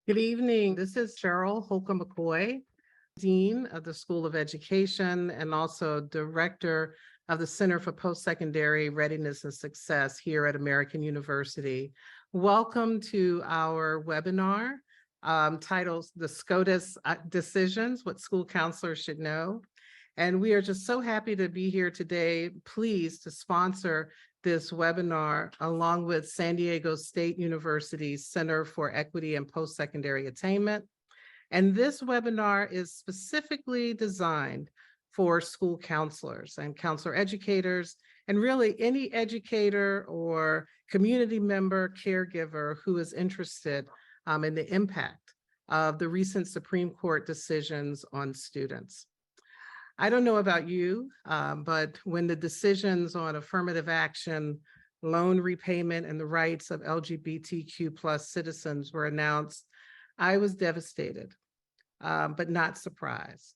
Good evening. This is Cheryl Holcomb-McCoy, Dean of the School of Education and also Director of the Center for Post-Secondary Readiness and Success here at American University. Welcome to our webinar titled The SCOTUS Decisions, What School Counselors Should Know. And we are just so happy to be here today, pleased to sponsor this webinar along with San Diego State University's Center for Equity and Post-Secondary Attainment. And this webinar is specifically designed for school counselors and counselor educators, and really any educator or community member, caregiver who is interested in the impact of the recent Supreme Court decisions on students. I don't know about you, but when the decisions on affirmative action, loan repayment, and the rights of LGBTQ+ citizens were announced, I was devastated, but not surprised.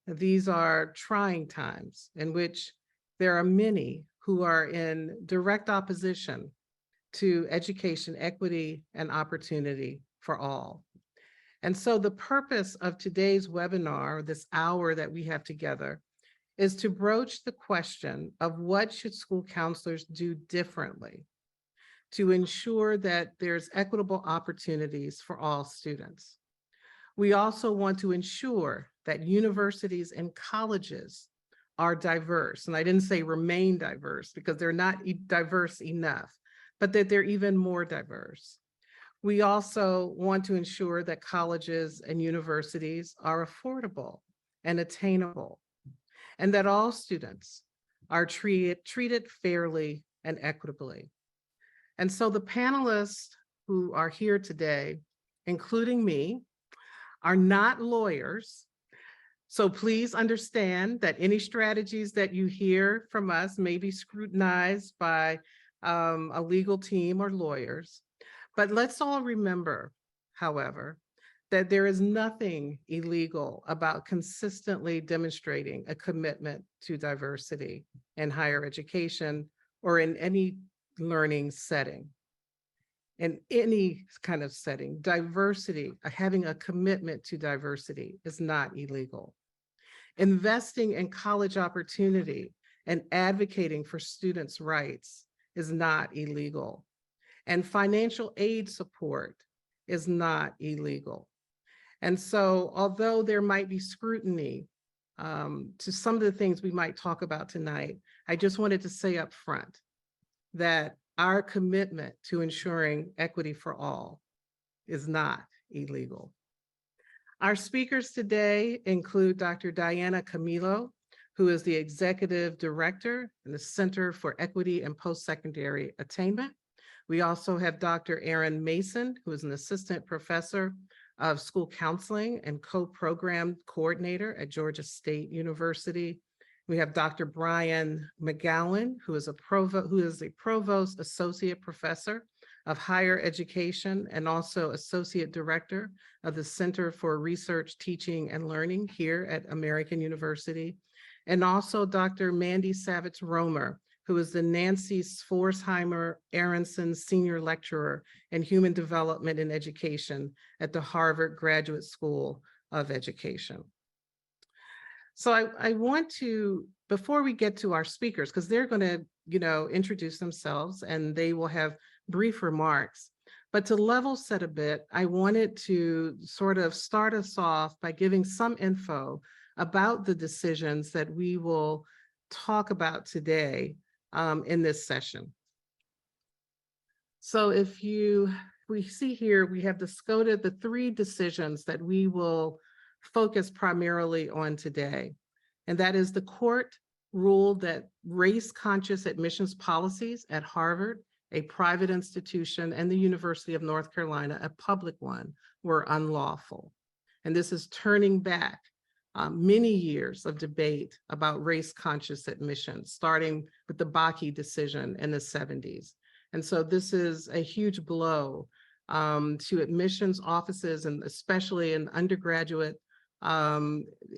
These are trying times in which there are many who are in direct opposition to education, equity, and opportunity for all. And so the purpose of today's webinar, this hour that we have together, is to broach the question of what should school counselors do differently to ensure that there's equitable opportunities for all students. We also want to ensure that universities and colleges are diverse, and I didn't say remain diverse because they're not diverse enough, but that they're even more diverse. We also want to ensure that colleges and universities are affordable and attainable, and that all students are treated fairly and equitably. And so the panelists who are here today, including me, are not lawyers. So please understand that any strategies that you hear from us may be scrutinized by a legal team or lawyers. But let's all remember, however, that there is nothing illegal about consistently demonstrating a commitment to diversity in higher education or in any learning setting. In any kind of setting, diversity, having a commitment to diversity is not illegal. Investing in college opportunity and advocating for students' rights is not illegal. And financial aid support is not illegal. And so, although there might be scrutiny to some of the things we might talk about tonight, I just wanted to say up front that our commitment to ensuring equity for all is not illegal. Our speakers today include Dr. Diana Camilo, who is the Executive Director in the Center for Equity and Post-Secondary Attainment. We also have Dr. Erin Mason, who is an Assistant Professor of School Counseling and Co-Program Coordinator at Georgia State University. We have Dr. Brian McGowan, who is a Provost Associate Professor of Higher Education and also Associate Director of the Center for Research, Teaching, and Learning here at American University. And also Dr. Mandy Savitz-Romer, who is the Nancy Sforsheimer Aronson Senior Lecturer in Human Development and Education at the Harvard Graduate School of Education. So I want to, before we get to our speakers, because they're going to, introduce themselves and they will have brief remarks, but to level set a bit, I wanted to sort of start us off by giving some info about the decisions that we will talk about today in this session. So we see here, we have the three decisions that we will focus primarily on today. And that is the court ruled that race-conscious admissions policies at Harvard, a private institution, and the University of North Carolina, a public one, were unlawful. And this is turning back many years of debate about race-conscious admissions, starting with the Bakke decision in the 70s. And so this is a huge blow to admissions offices, and especially in undergraduate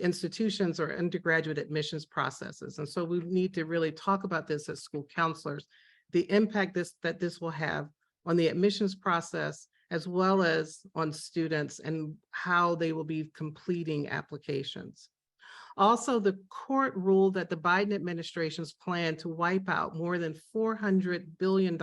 institutions or undergraduate admissions processes. And so we need to really talk about this as school counselors, the impact that this will have on the admissions process as well as on students and how they will be completing applications. Also, the court ruled that the Biden administration's plan to wipe out more than $400 billion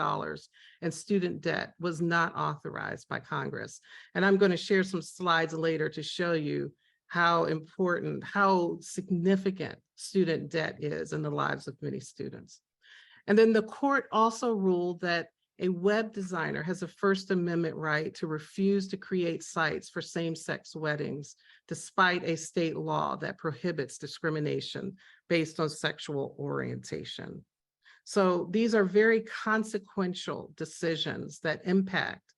in student debt was not authorized by Congress. And I'm going to share some slides later to show you how important, how significant student debt is in the lives of many students. And then the court also ruled that a web designer has a First Amendment right to refuse to create sites for same-sex weddings, despite a state law that prohibits discrimination based on sexual orientation. So these are very consequential decisions that impact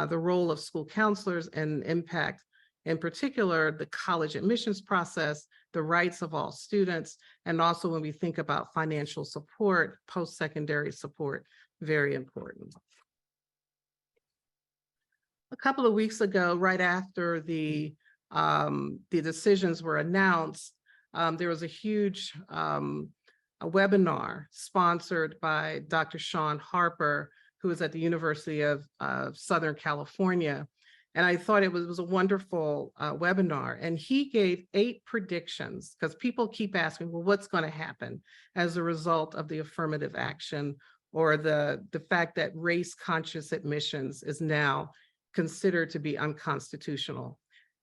the role of school counselors and impact, in particular, the college admissions process, the rights of all students, and also when we think about financial support, post-secondary support, very important. A couple of weeks ago, right after the decisions were announced, there was a huge a webinar sponsored by Dr. Shawn Harper, who is at the University of Southern California. And I thought it was a wonderful webinar. And he gave 8 predictions, because people keep asking, well, what's going to happen as a result of the affirmative action or the fact that race-conscious admissions is now considered to be unconstitutional.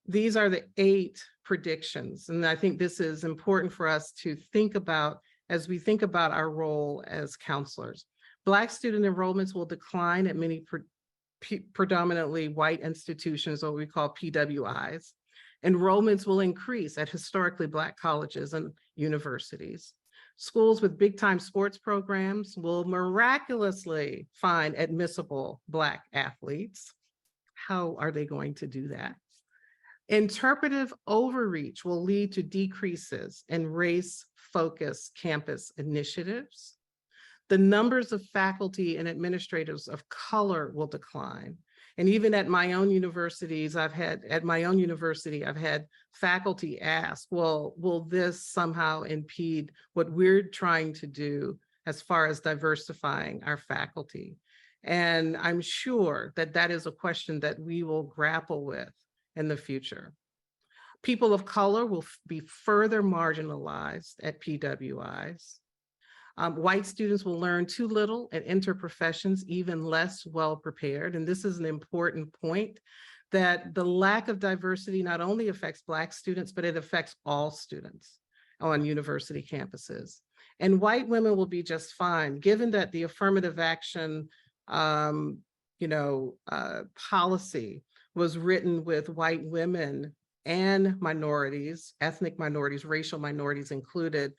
These are the 8 predictions. And I think this is important for us to think about as we think about our role as counselors. Black student enrollments will decline at many predominantly white institutions, or what we call PWIs. Enrollments will increase at historically Black colleges and universities. Schools with big-time sports programs will miraculously find admissible Black athletes. How are they going to do that? Interpretive overreach will lead to decreases in race-focused campus initiatives. The numbers of faculty and administrators of color will decline. And even at my own universities, I've had faculty ask, well, will this somehow impede what we're trying to do as far as diversifying our faculty? And I'm sure that that is a question that we will grapple with in the future. People of color will be further marginalized at PWIs. White students will learn too little and enter professions even less well prepared. And this is an important point, that the lack of diversity not only affects Black students, but it affects all students on university campuses. And white women will be just fine, given that the affirmative action policy was written with white women and minorities, ethnic minorities, racial minorities included.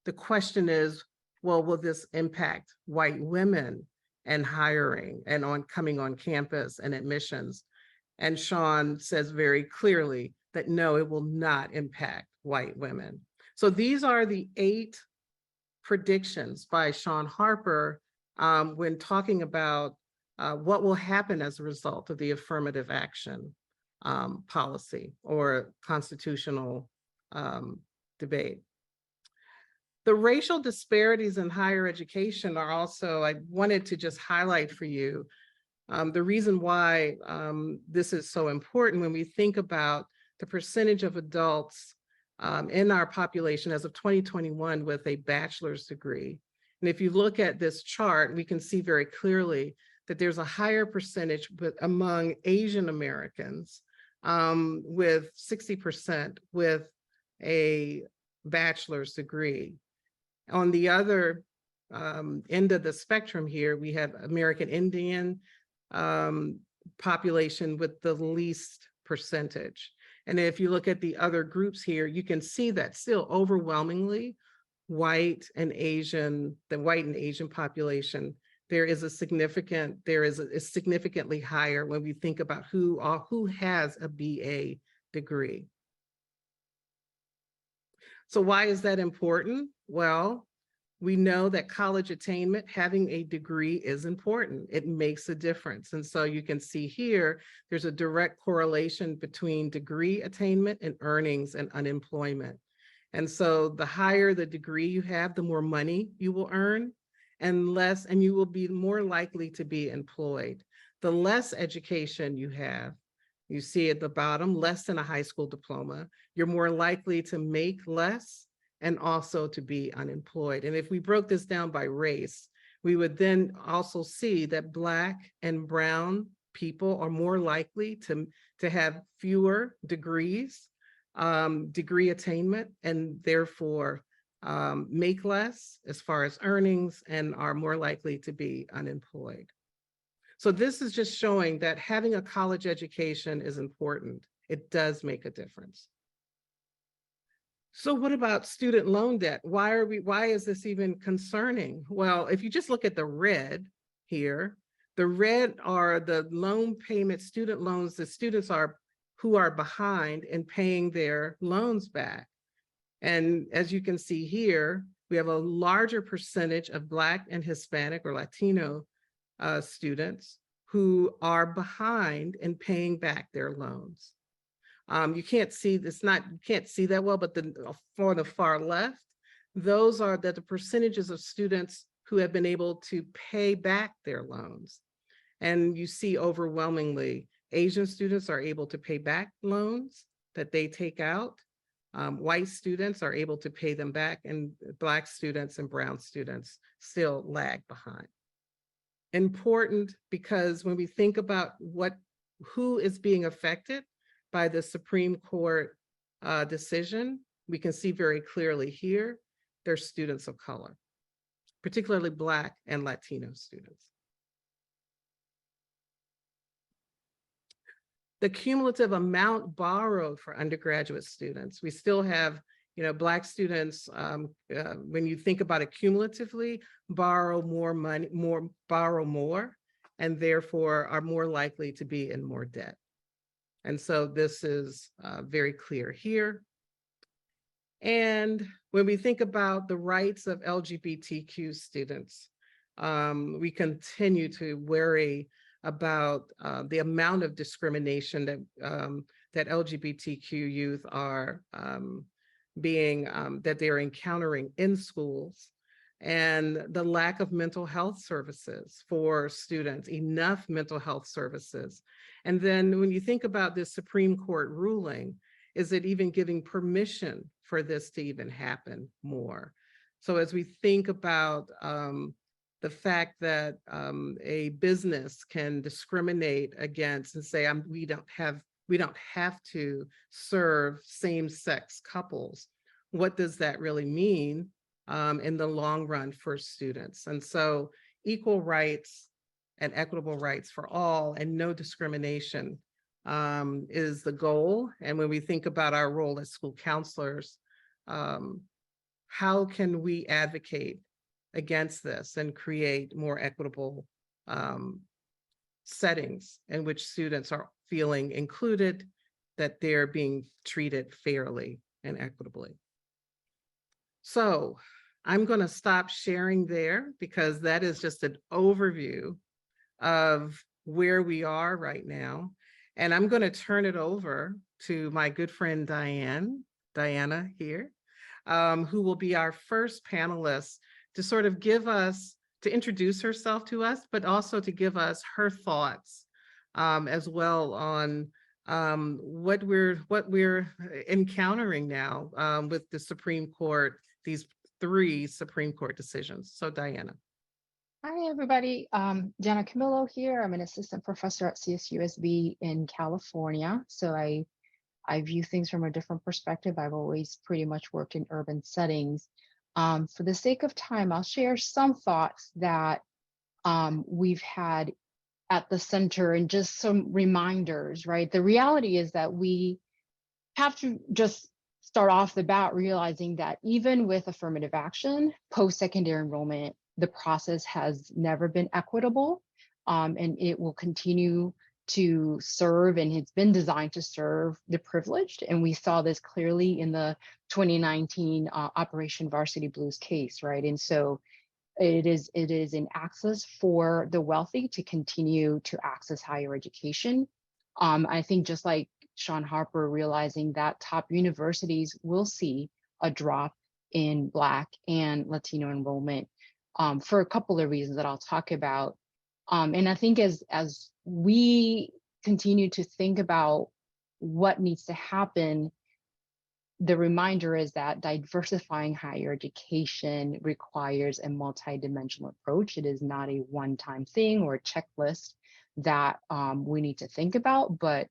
The question is, well, will this impact white women and hiring and on coming on campus and admissions? And Shawn says very clearly that no, it will not impact white women. So these are the 8 predictions by Shawn Harper when talking about what will happen as a result of the affirmative action policy or constitutional debate. The racial disparities in higher education are also, I wanted to just highlight for you the reason why this is so important when we think about the percentage of adults in our population as of 2021 with a bachelor's degree. And if you look at this chart, we can see very clearly that there's a higher percentage among Asian Americans with 60% with a bachelor's degree. On the other end of the spectrum here, we have American Indian population with the least percentage. And if you look at the other groups here, you can see that still overwhelmingly white and Asian, the white and Asian population, there is significantly higher when we think about who has a BA degree. So why is that important? Well, we know that college attainment, having a degree is important. It makes a difference. And so you can see here, there's a direct correlation between degree attainment and earnings and unemployment. And so the higher the degree you have, the more money you will earn and you will be more likely to be employed. the less education you have, you see at the bottom, less than a high school diploma, you're more likely to make less and also to be unemployed. And if we broke this down by race, we would then also see that Black and brown people are more likely to have fewer degrees, degree attainment, and therefore make less as far as earnings and are more likely to be unemployed. So this is just showing that having a college education is important. It does make a difference. So what about student loan debt? Why is this even concerning? Well, if you just look at the red here, the red are the loan payment student loans that students who are behind in paying their loans back. And as you can see here, we have a larger percentage of Black and Hispanic or Latino students who are behind in paying back their loans. You can't see this, you can't see that well, but for the far left, those are the percentages of students who have been able to pay back their loans. And you see overwhelmingly, Asian students are able to pay back loans that they take out. White students are able to pay them back, and Black students and brown students still lag behind. Important because when we think about who is being affected by the Supreme Court decision, we can see very clearly here, they're students of color, particularly Black and Latino students. The cumulative amount borrowed for undergraduate students, we still have, Black students, when you think about it cumulatively, borrow more money, borrow more, and therefore are more likely to be in more debt. And so this is very clear here. And when we think about the rights of LGBTQ students, we continue to worry about the amount of discrimination that LGBTQ youth are that they're encountering in schools, and the lack of mental health services for students, enough mental health services. And then when you think about this Supreme Court ruling, is it even giving permission for this to even happen more? So as we think about the fact that a business can discriminate against and say, we don't have to serve same-sex couples, what does that really mean in the long run for students? And so equal rights and equitable rights for all and no discrimination is the goal. And when we think about our role as school counselors, how can we advocate against this and create more equitable settings in which students are feeling included, that they're being treated fairly and equitably? So I'm going to stop sharing there because that is just an overview of where we are right now. And I'm going to turn it over to my good friend Diana here, who will be our first panelist to sort of to introduce herself to us, but also to give us her thoughts as well on what we're encountering now with the Supreme Court, these 3 Supreme Court decisions. So Diana. Hi, everybody. Diana Camilo here. I'm an assistant professor at CSUSB in California. So I view things from a different perspective. I've always pretty much worked in urban settings. For the sake of time, I'll share some thoughts that we've had at the center and just some reminders, right? The reality is that we have to just start off the bat realizing that even with affirmative action, post-secondary enrollment, the process has never been equitable, and it will continue to serve, and it's been designed to serve the privileged. And we saw this clearly in the 2019 Operation Varsity Blues case, right? And so it is an access for the wealthy to continue to access higher education. I think just like Sean Harper, realizing that top universities will see a drop in Black and Latino enrollment for a couple of reasons that I'll talk about. And I think as we continue to think about what needs to happen, the reminder is that diversifying higher education requires a multidimensional approach. It is not a one-time thing or a checklist that we need to think about, but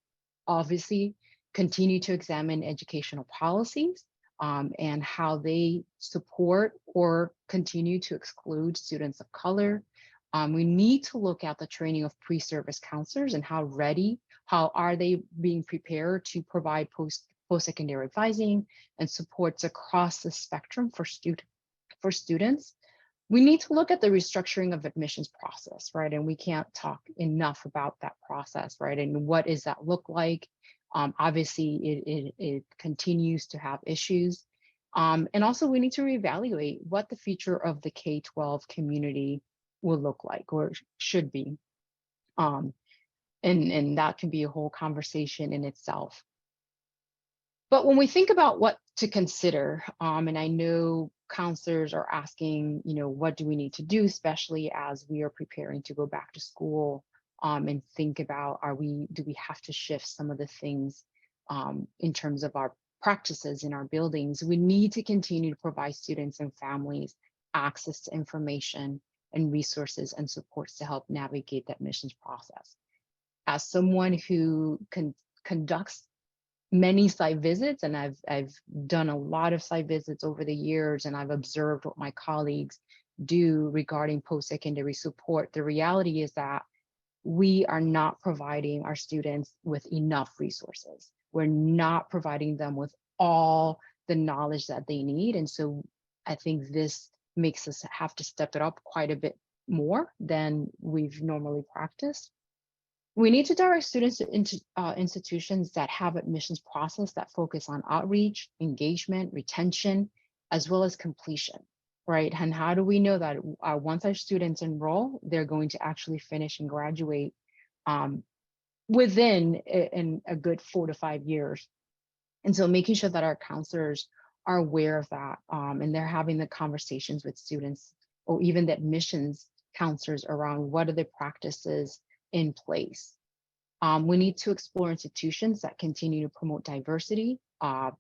obviously continue to examine educational policies and how they support or continue to exclude students of color. We need to look at the training of pre-service counselors and how are they being prepared to provide post-secondary advising and supports across the spectrum for students. We need to look at the restructuring of admissions process, right? And we can't talk enough about that process, right? And what does that look like? Obviously, it continues to have issues. And also we need to reevaluate what the future of the K-12 community will look like or should be. And that can be a whole conversation in itself. But when we think about what to consider, and I know counselors are asking, what do we need to do, especially as we are preparing to go back to school, and think about, do we have to shift some of the things in terms of our practices in our buildings? We need to continue to provide students and families access to information and resources and supports to help navigate that admissions process. As someone who conducts many site visits, and I've done a lot of site visits over the years, and I've observed what my colleagues do regarding post-secondary support. The reality is that we are not providing our students with enough resources. We're not providing them with all the knowledge that they need. And so I think this makes us have to step it up quite a bit more than we've normally practiced. We need to direct students to institutions that have admissions process that focus on outreach, engagement, retention, as well as completion, right? And how do we know that once our students enroll, they're going to actually finish and graduate within in a good 4 to 5 years? And so making sure that our counselors are aware of that and they're having the conversations with students or even the admissions counselors around what are the practices in place. We need to explore institutions that continue to promote diversity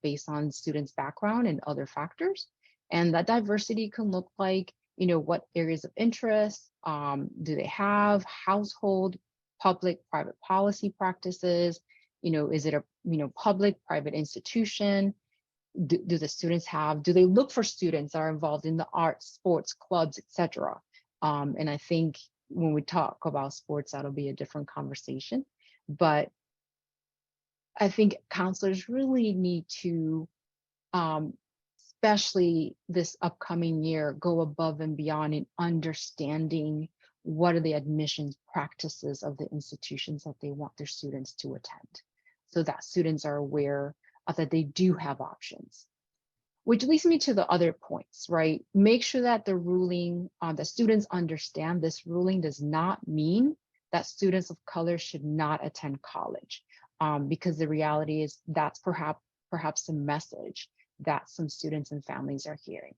based on students' background and other factors. And that diversity can look like, what areas of interest do they have, household, public, private policy practices, is it a, public, private institution? Do the students do they look for students that are involved in the arts, sports, clubs, etc.? And I think when we talk about sports, that'll be a different conversation. But I think counselors really need to, especially this upcoming year, go above and beyond in understanding what are the admissions practices of the institutions that they want their students to attend, so that students are aware that they do have options. Which leads me to the other points, right? Make sure that the ruling, the students understand this ruling does not mean that students of color should not attend college, because the reality is that's perhaps the message that some students and families are hearing.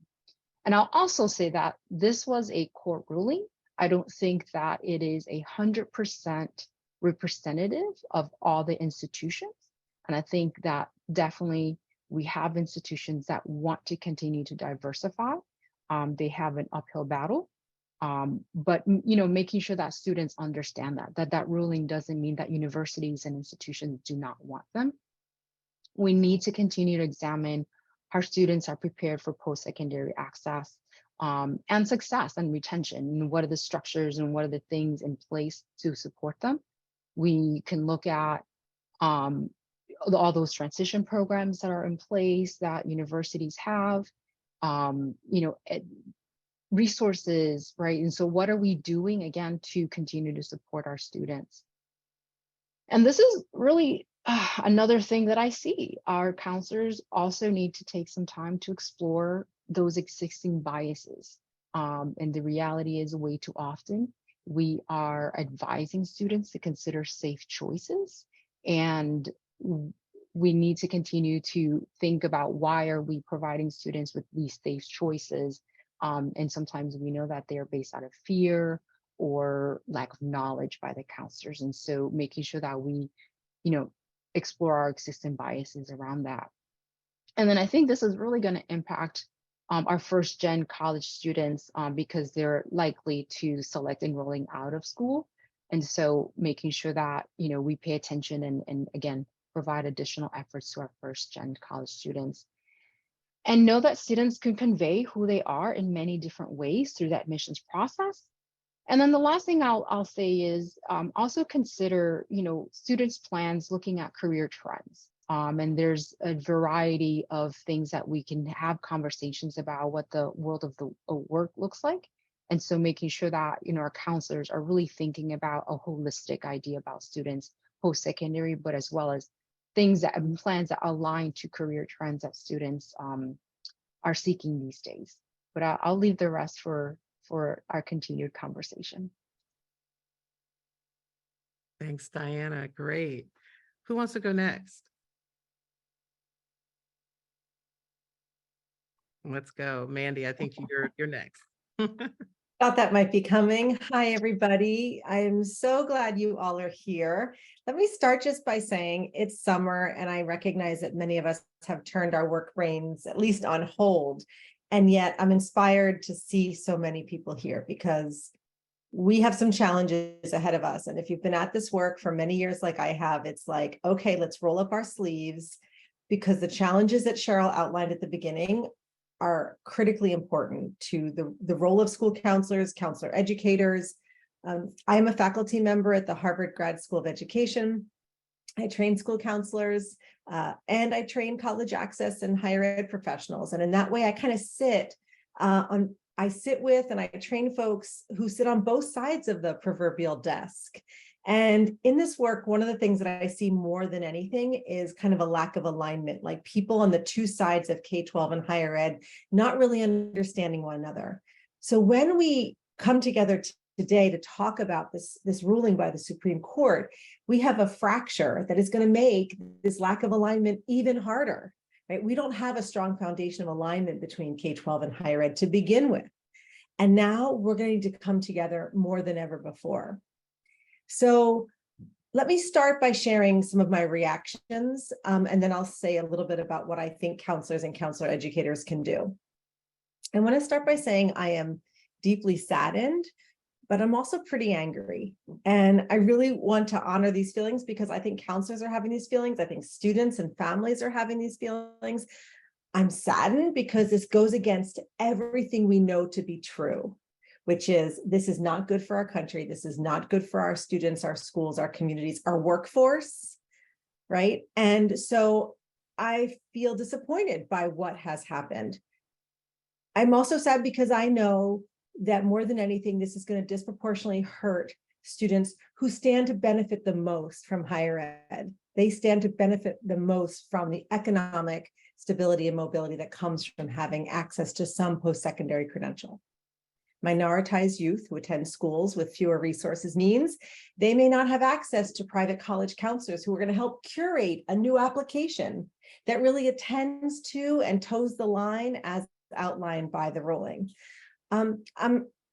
And I'll also say that this was a court ruling. I don't think that it is 100% representative of all the institutions. And I think that definitely we have institutions that want to continue to diversify. They have an uphill battle, but making sure that students understand that ruling doesn't mean that universities and institutions do not want them. We need to continue to examine how students are prepared for post-secondary access and success and retention, and what are the structures and what are the things in place to support them. We can look at all those transition programs that are in place that universities have, resources, right? And so what are we doing, again, to continue to support our students? And this is really another thing that I see. Our counselors also need to take some time to explore those existing biases. And the reality is, way too often, we are advising students to consider safe choices, and we need to continue to think about why are we providing students with these safe choices. And sometimes we know that they are based out of fear or lack of knowledge by the counselors. And so making sure that we, you know, explore our existing biases around that. And then I think this is really going to impact our first gen college students because they're likely to select enrolling out of school. And so making sure that, you know, we pay attention and again, provide additional efforts to our first gen college students. And know that students can convey who they are in many different ways through the admissions process. And then the last thing I'll say is also consider, you know, students' plans looking at career trends. And there's a variety of things that we can have conversations about what the world of the work looks like. And so making sure that, you know, our counselors are really thinking about a holistic idea about students post-secondary, but as well as things that and plans that align to career trends that students are seeking these days. But I'll leave the rest for our continued conversation. Thanks, Diana. Great. Who wants to go next? Let's go. Mandy, I think you're next. Thought that might be coming. Hi, everybody. I'm so glad you all are here. Let me start just by saying it's summer, and I recognize that many of us have turned our work brains at least on hold. And yet I'm inspired to see so many people here because we have some challenges ahead of us. And if you've been at this work for many years like I have, it's like, okay, let's roll up our sleeves, because the challenges that Cheryl outlined at the beginning are critically important to the role of school counselors, counselor educators. I am a faculty member at the Harvard Grad School of Education. I train school counselors and I train college access and higher ed professionals. And in that way, I kind of sit with and I train folks who sit on both sides of the proverbial desk. And in this work, one of the things that I see more than anything is kind of a lack of alignment, like people on the two sides of K-12 and higher ed, not really understanding one another. So when we come together today to talk about this ruling by the Supreme Court, we have a fracture that is going to make this lack of alignment even harder, right? We don't have a strong foundation of alignment between K-12 and higher ed to begin with. And now we're going to come together more than ever before. So let me start by sharing some of my reactions, and then I'll say a little bit about what I think counselors and counselor educators can do. I want to start by saying I am deeply saddened, but I'm also pretty angry. And I really want to honor these feelings because I think counselors are having these feelings. I think students and families are having these feelings. I'm saddened because this goes against everything we know to be true, which is this is not good for our country. This is not good for our students, our schools, our communities, our workforce, right? And so I feel disappointed by what has happened. I'm also sad because I know that more than anything, this is going to disproportionately hurt students who stand to benefit the most from higher ed. They stand to benefit the most from the economic stability and mobility that comes from having access to some post-secondary credential. Minoritized youth who attend schools with fewer resources means they may not have access to private college counselors who are going to help curate a new application that really attends to and toes the line as outlined by the ruling.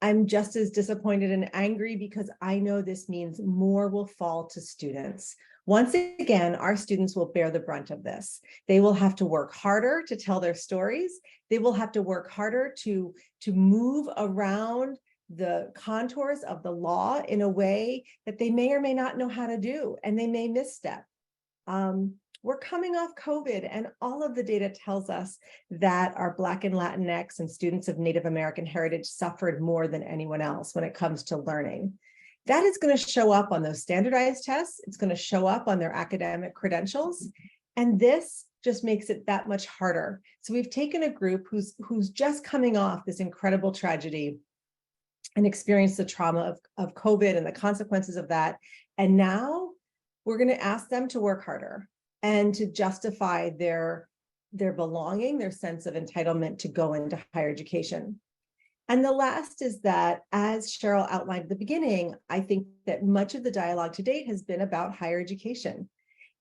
I'm just as disappointed and angry because I know this means more will fall to students. Once again, our students will bear the brunt of this. They will have to work harder to tell their stories. They will have to work harder to move around the contours of the law in a way that they may or may not know how to do, and they may misstep. We're coming off COVID, and all of the data tells us that our Black and Latinx and students of Native American heritage suffered more than anyone else when it comes to learning. That is going to show up on those standardized tests. It's going to show up on their academic credentials. And this just makes it that much harder. So we've taken a group who's just coming off this incredible tragedy and experienced the trauma of COVID and the consequences of that. And now we're going to ask them to work harder and to justify their belonging, their sense of entitlement to go into higher education. And the last is that, as Cheryl outlined at the beginning, I think that much of the dialogue to date has been about higher education.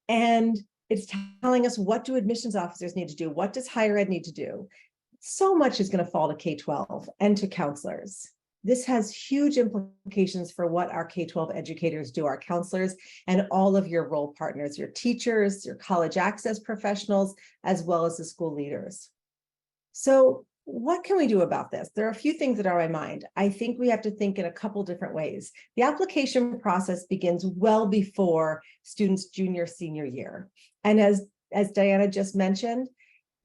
And it's telling us, what do admissions officers need to do? What does higher ed need to do? So much is going to fall to K-12 and to counselors. This has huge implications for what our K-12 educators do, our counselors, and all of your role partners, your teachers, your college access professionals, as well as the school leaders. So what can we do about this? There are a few things that are on my mind. I think we have to think in a couple different ways. The application process begins well before students' junior, senior year. And as Diana just mentioned,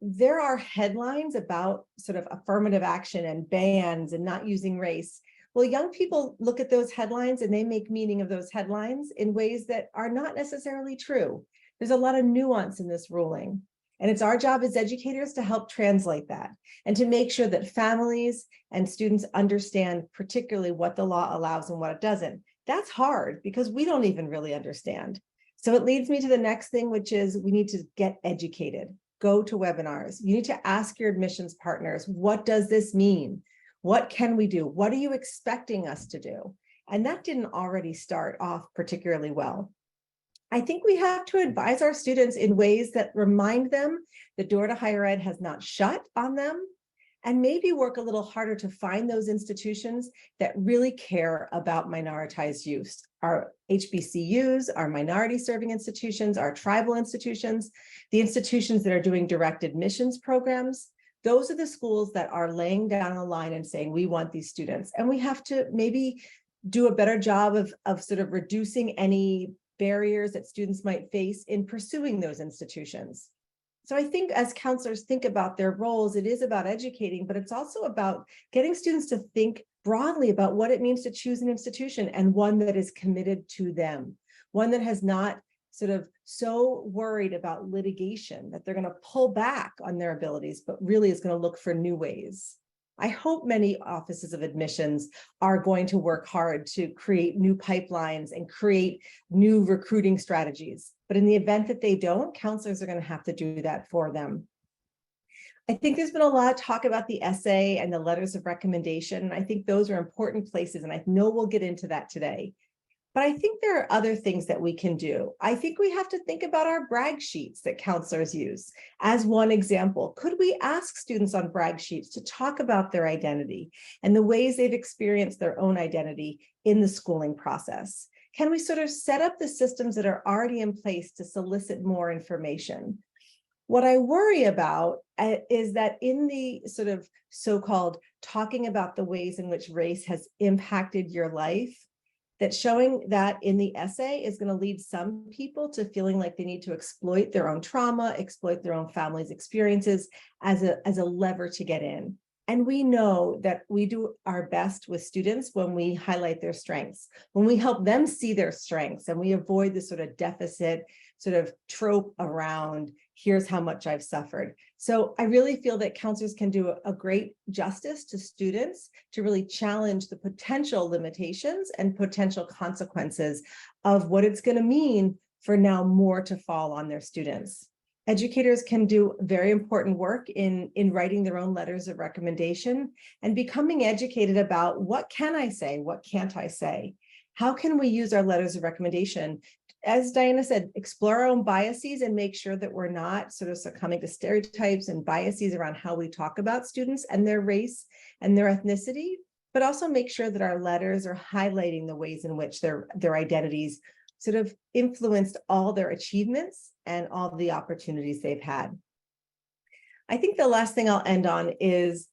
there are headlines about sort of affirmative action and bans and not using race. Well, young people look at those headlines and they make meaning of those headlines in ways that are not necessarily true. There's a lot of nuance in this ruling. And it's our job as educators to help translate that and to make sure that families and students understand particularly what the law allows and what it doesn't. That's hard because we don't even really understand. So it leads me to the next thing, which is we need to get educated. Go to webinars. You need to ask your admissions partners, what does this mean? What can we do? What are you expecting us to do? And that didn't already start off particularly well. I think we have to advise our students in ways that remind them the door to higher ed has not shut on them, and maybe work a little harder to find those institutions that really care about minoritized youth. Our HBCUs, our minority serving institutions, our tribal institutions, the institutions that are doing direct admissions programs. Those are the schools that are laying down a line and saying, we want these students. And we have to maybe do a better job of sort of reducing any barriers that students might face in pursuing those institutions. So I think as counselors think about their roles, it is about educating, but it's also about getting students to think broadly about what it means to choose an institution, and one that is committed to them, one that has not sort of so worried about litigation that they're going to pull back on their abilities, but really is going to look for new ways. I hope many offices of admissions are going to work hard to create new pipelines and create new recruiting strategies. But in the event that they don't, counselors are going to have to do that for them. I think there's been a lot of talk about the essay and the letters of recommendation. I think those are important places, and I know we'll get into that today. But I think there are other things that we can do. I think we have to think about our brag sheets that counselors use. As one example, could we ask students on brag sheets to talk about their identity and the ways they've experienced their own identity in the schooling process? Can we sort of set up the systems that are already in place to solicit more information? What I worry about is that in the sort of so-called talking about the ways in which race has impacted your life, that showing that in the essay is going to lead some people to feeling like they need to exploit their own trauma, exploit their own family's experiences as a lever to get in. And we know that we do our best with students when we highlight their strengths, when we help them see their strengths, and we avoid the sort of deficit sort of trope around, here's how much I've suffered. So I really feel that counselors can do a great justice to students to really challenge the potential limitations and potential consequences of what it's going to mean for now more to fall on their students. Educators can do very important work in writing their own letters of recommendation and becoming educated about what can I say, what can't I say? How can we use our letters of recommendation? As Diana said, explore our own biases and make sure that we're not sort of succumbing to stereotypes and biases around how we talk about students and their race and their ethnicity, but also make sure that our letters are highlighting the ways in which their identities sort of influenced all their achievements and all the opportunities they've had. I think the last thing I'll end on is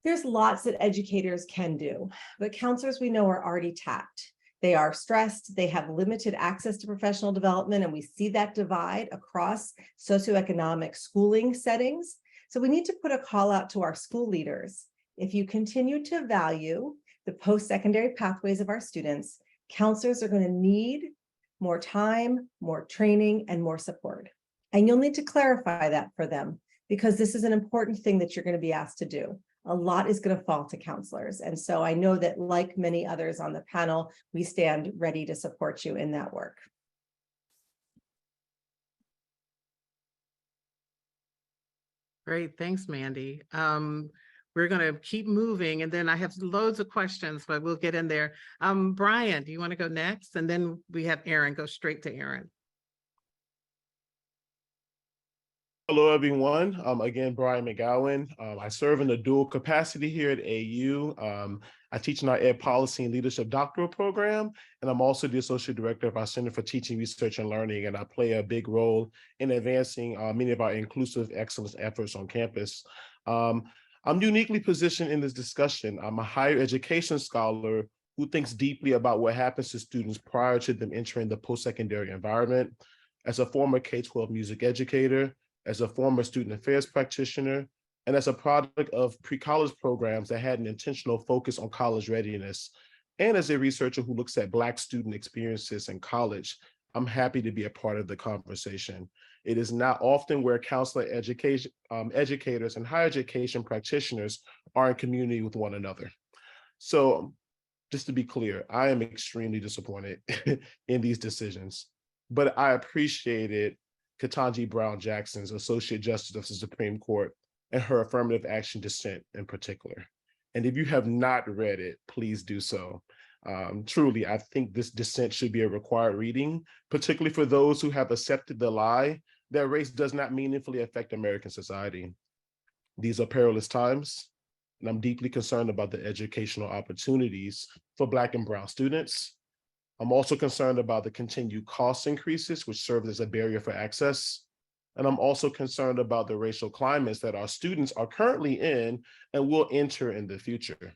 there's lots that educators can do, but counselors we know are already tapped. They are stressed, they have limited access to professional development, and we see that divide across socioeconomic schooling settings. So we need to put a call out to our school leaders. If you continue to value the post-secondary pathways of our students, counselors are going to need more time, more training, and more support. And you'll need to clarify that for them, because this is an important thing that you're going to be asked to do. A lot is going to fall to counselors. And so I know that, like many others on the panel, we stand ready to support you in that work. Great, thanks, Mandy. We're going to keep moving, and then I have loads of questions, but we'll get in there. Brian, do you want to go next? And then we have Erin, go straight to Erin. Hello, everyone. Again, Brian McGowan. I serve in a dual capacity here at AU I teach in our Ed Policy and Leadership Doctoral Program, and I'm also the Associate Director of our Center for Teaching, Research, and Learning, and I play a big role in advancing many of our inclusive excellence efforts on campus. I'm uniquely positioned in this discussion. I'm a higher education scholar who thinks deeply about what happens to students prior to them entering the post-secondary environment. As a former K-12 music educator, as a former student affairs practitioner, and as a product of pre-college programs that had an intentional focus on college readiness, and as a researcher who looks at Black student experiences in college, I'm happy to be a part of the conversation. It is not often where counselor educators and higher education practitioners are in community with one another. So just to be clear, I am extremely disappointed in these decisions, but I appreciated Ketanji Brown Jackson's Associate Justice of the Supreme Court and her affirmative action dissent in particular. And if you have not read it, please do so. Truly, I think this dissent should be a required reading, particularly for those who have accepted the lie that race does not meaningfully affect American society. These are perilous times, and I'm deeply concerned about the educational opportunities for Black and Brown students. I'm also concerned about the continued cost increases, which serve as a barrier for access. And I'm also concerned about the racial climates that our students are currently in and will enter in the future.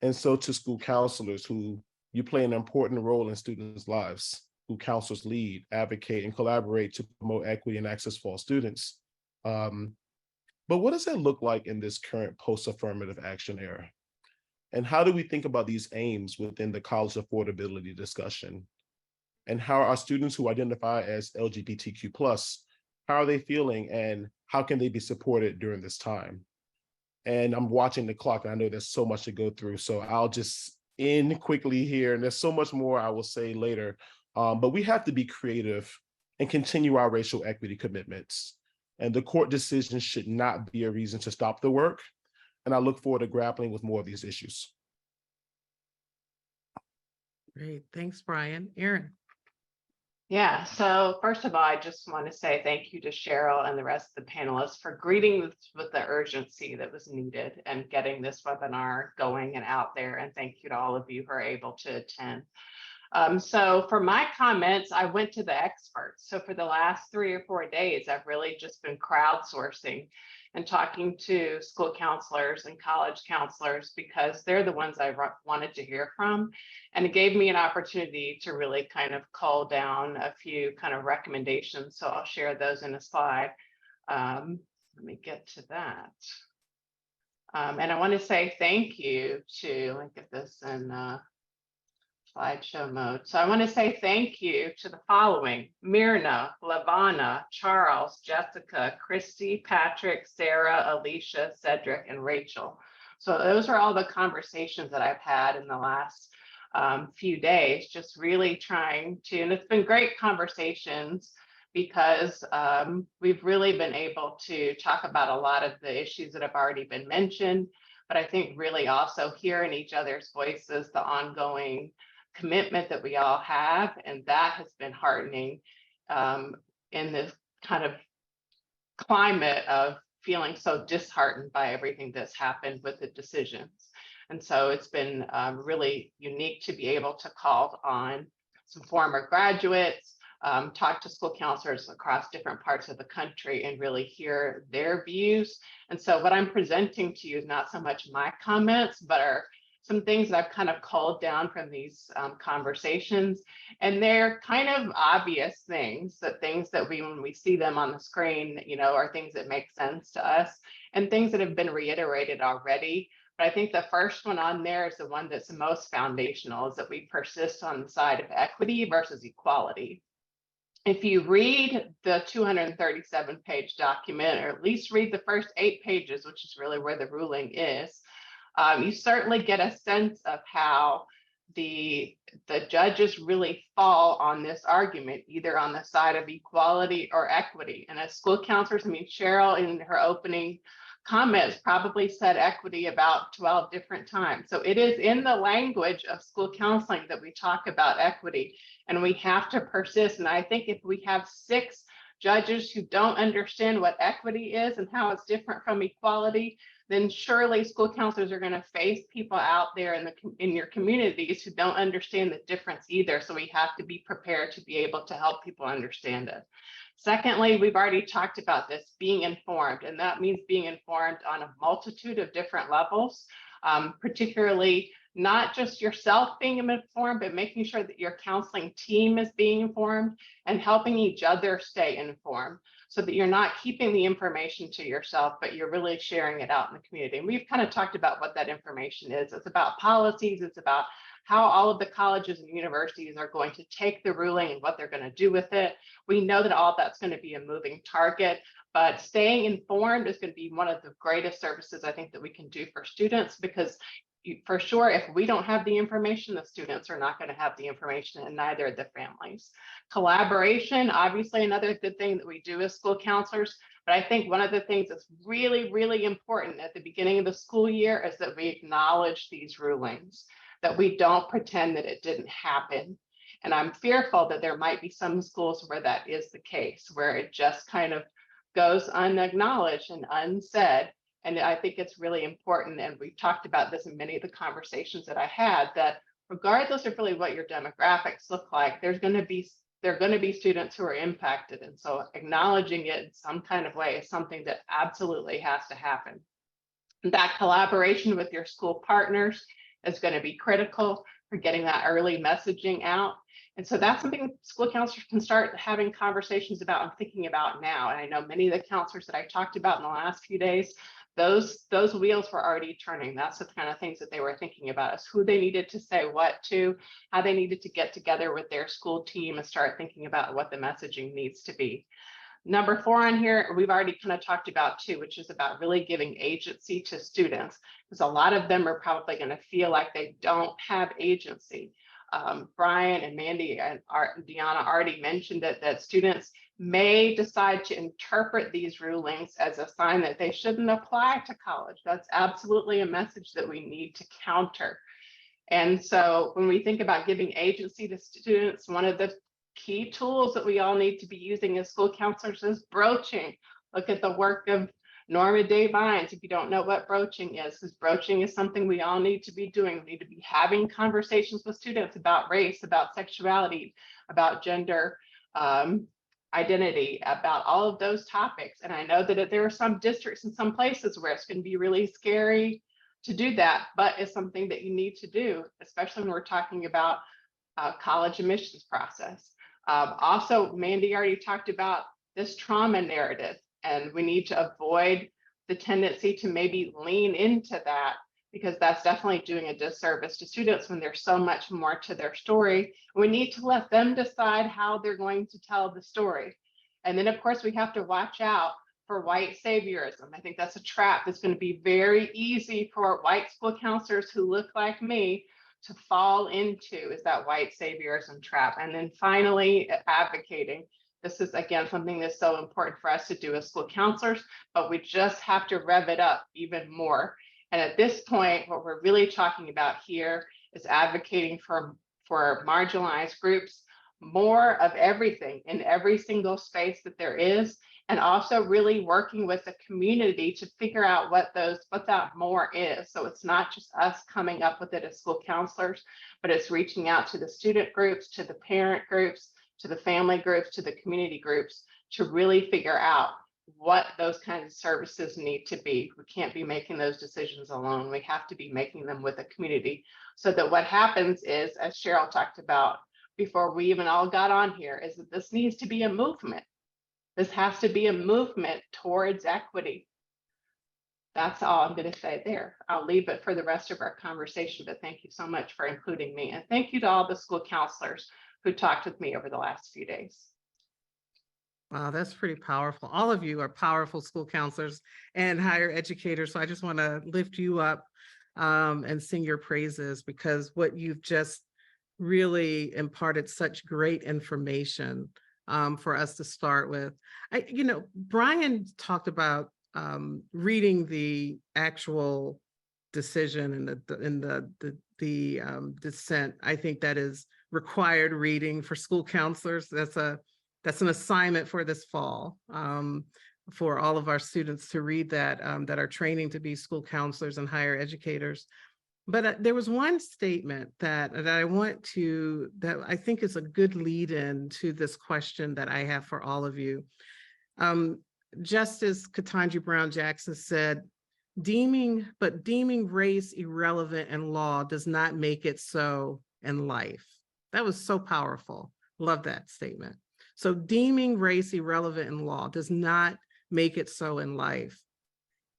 And so to school counselors, who you play an important role in students' lives, who counselors lead, advocate, and collaborate to promote equity and access for all students. But what does that look like in this current post-affirmative action era? And how do we think about these aims within the college affordability discussion? And how are our students who identify as LGBTQ+, how are they feeling and how can they be supported during this time? And I'm watching the clock, and I know there's so much to go through, so I'll just end quickly here, and there's so much more I will say later, but we have to be creative and continue our racial equity commitments. And the court decision should not be a reason to stop the work, and I look forward to grappling with more of these issues. Great, thanks, Brian. Erin. Yeah, so first of all, I just want to say thank you to Cheryl and the rest of the panelists for greeting this with the urgency that was needed and getting this webinar going and out there. And thank you to all of you who are able to attend. So for my comments, I went to the experts. So for the last 3 or 4 days, I've really just been crowdsourcing and talking to school counselors and college counselors because they're the ones I wanted to hear from. And it gave me an opportunity to really kind of cull down a few kind of recommendations. So I'll share those in a slide. Let me get to that. And I want to say thank you to, let me get this in slideshow mode. So I want to say thank you to the following: Myrna, Lavana, Charles, Jessica, Christy, Patrick, Sarah, Alicia, Cedric, and Rachel. So those are all the conversations that I've had in the last few days, just really trying to, and it's been great conversations because we've really been able to talk about a lot of the issues that have already been mentioned, but I think really also hearing each other's voices, the ongoing commitment that we all have, and that has been heartening in this kind of climate of feeling so disheartened by everything that's happened with the decisions. And so it's been really unique to be able to call on some former graduates, talk to school counselors across different parts of the country and really hear their views. And so what I'm presenting to you is not so much my comments, but are some things that I've kind of culled down from these conversations. And they're kind of obvious things that we, when we see them on the screen, you know, are things that make sense to us and things that have been reiterated already. But I think the first one on there is the one that's the most foundational, is that we persist on the side of equity versus equality. If you read the 237-page document, or at least read the first 8 pages, which is really where the ruling is, you certainly get a sense of how the judges really fall on this argument, either on the side of equality or equity. And as school counselors, I mean, Cheryl in her opening comments probably said equity about 12 different times. So it is in the language of school counseling that we talk about equity, and we have to persist. And I think if we have 6 judges who don't understand what equity is and how it's different from equality, then surely school counselors are going to face people out there in your communities who don't understand the difference either. So we have to be prepared to be able to help people understand it. Secondly, we've already talked about this, being informed, and that means being informed on a multitude of different levels, particularly not just yourself being informed, but making sure that your counseling team is being informed and helping each other stay informed, so that you're not keeping the information to yourself, but you're really sharing it out in the community. And we've kind of talked about what that information is. It's about policies. It's about how all of the colleges and universities are going to take the ruling and what they're going to do with it. We know that all of that's going to be a moving target, but staying informed is going to be one of the greatest services I think that we can do for students, because for sure, if we don't have the information, the students are not going to have the information, and neither are the families. Collaboration, obviously another good thing that we do as school counselors, but I think one of the things that's really, really important at the beginning of the school year is that we acknowledge these rulings, that we don't pretend that it didn't happen. And I'm fearful that there might be some schools where that is the case, where it just kind of goes unacknowledged and unsaid. And I think it's really important, and we've talked about this in many of the conversations that I had, that regardless of really what your demographics look like, there are going to be students who are impacted. And so acknowledging it in some kind of way is something that absolutely has to happen. And that collaboration with your school partners is going to be critical for getting that early messaging out. And so that's something school counselors can start having conversations about and thinking about now. And I know many of the counselors that I talked about in the last few days, those wheels were already turning. That's the kind of things that they were thinking about, is who they needed to say what to, how they needed to get together with their school team and start thinking about what the messaging needs to be. Number 4 on here, we've already kind of talked about too, which is about really giving agency to students, because a lot of them are probably going to feel like they don't have agency. Brian and Mandy and Deanna already mentioned it, that students may decide to interpret these rulings as a sign that they shouldn't apply to college. That's absolutely a message that we need to counter. And so when we think about giving agency to students, one of the key tools that we all need to be using as school counselors is broaching. Look at the work of Norma Day Vines, if you don't know what broaching is, because broaching is something we all need to be doing. We need to be having conversations with students about race, about sexuality, about gender identity, about all of those topics. And I know that there are some districts in some places where it's going to be really scary to do that, but it's something that you need to do, especially when we're talking about college admissions process. Also, Mandy already talked about this trauma narrative, and we need to avoid the tendency to maybe lean into that, because that's definitely doing a disservice to students when there's so much more to their story. We need to let them decide how they're going to tell the story. And then, of course, we have to watch out for white saviorism. I think that's a trap that's going to be very easy for white school counselors who look like me to fall into, is that white saviorism trap. And then finally, advocating. This is, again, something that's so important for us to do as school counselors, but we just have to rev it up even more. And at this point, what we're really talking about here is advocating for marginalized groups, more of everything in every single space that there is, and also really working with the community to figure out what that more is. So it's not just us coming up with it as school counselors, but it's reaching out to the student groups, to the parent groups, to the family groups, to the community groups, to really figure out what those kinds of services need to be. We can't be making those decisions alone. We have to be making them with the community, so that what happens is, as Cheryl talked about before we even all got on here, is that this needs to be a movement. This has to be a movement towards equity. That's all I'm going to say there. I'll leave it for the rest of our conversation, but thank you so much for including me. And thank you to all the school counselors who talked with me over the last few days. Wow, that's pretty powerful. All of you are powerful school counselors and higher educators. So I just want to lift you up and sing your praises, because what you've just really imparted such great information for us to start with. Brian talked about reading the actual decision and the dissent. I think that is required reading for school counselors. That's an assignment for this fall. for all of our students to read that, that are training to be school counselors and higher educators. But there was one statement that I think is a good lead in to this question that I have for all of you. Justice Ketanji Brown Jackson said, deeming race irrelevant in law does not make it so in life. That was so powerful. Love that statement. So deeming race irrelevant in law does not make it so in life.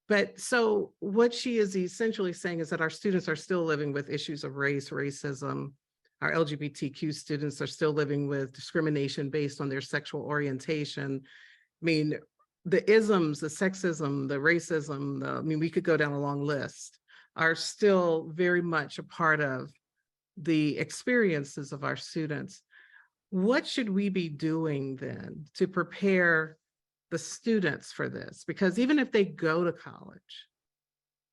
But so what she is essentially saying is that our students are still living with issues of race, racism. Our LGBTQ students are still living with discrimination based on their sexual orientation. I mean, the isms, the sexism, the racism, we could go down a long list, are still very much a part of the experiences of our students. What should we be doing then to prepare the students for this? Because even if they go to college,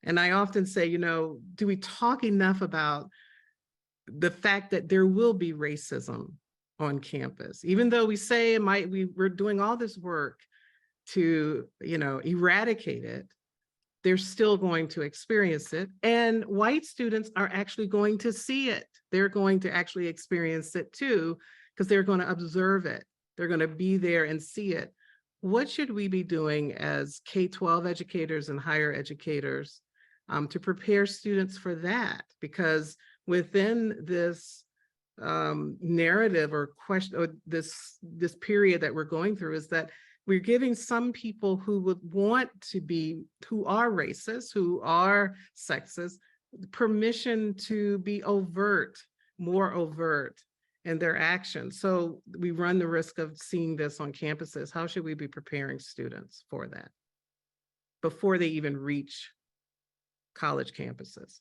and I often say, do we talk enough about the fact that there will be racism on campus? Even though we say we're doing all this work to, eradicate it, they're still going to experience it. And white students are actually going to see it. They're going to actually experience it too, because they're going to observe it. They're going to be there and see it. What should we be doing as K-12 educators and higher educators to prepare students for that? Because within this narrative or question, or this period that we're going through, is that we're giving some people who would want to be, who are racist, who are sexist, permission to be more overt in their actions. So we run the risk of seeing this on campuses. How should we be preparing students for that before they even reach college campuses?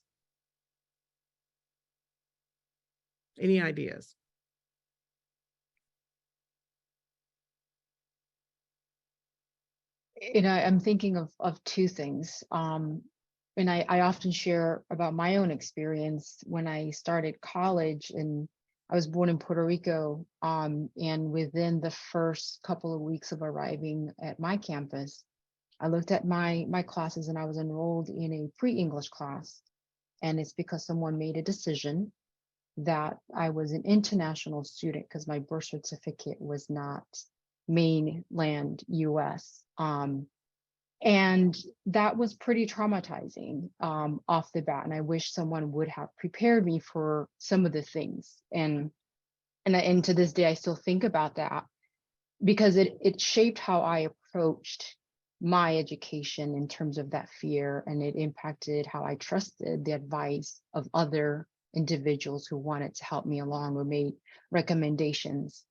Any ideas? I'm thinking of two things. And I often share about my own experience when I started college, and I was born in Puerto Rico. And within the first couple of weeks of arriving at my campus, I looked at my classes and I was enrolled in a pre-English class. And it's because someone made a decision that I was an international student because my birth certificate was not mainland US. And that was pretty traumatizing off the bat. And I wish someone would have prepared me for some of the things. And to this day, I still think about that because it shaped how I approached my education in terms of that fear. And it impacted how I trusted the advice of other individuals who wanted to help me along or made recommendations.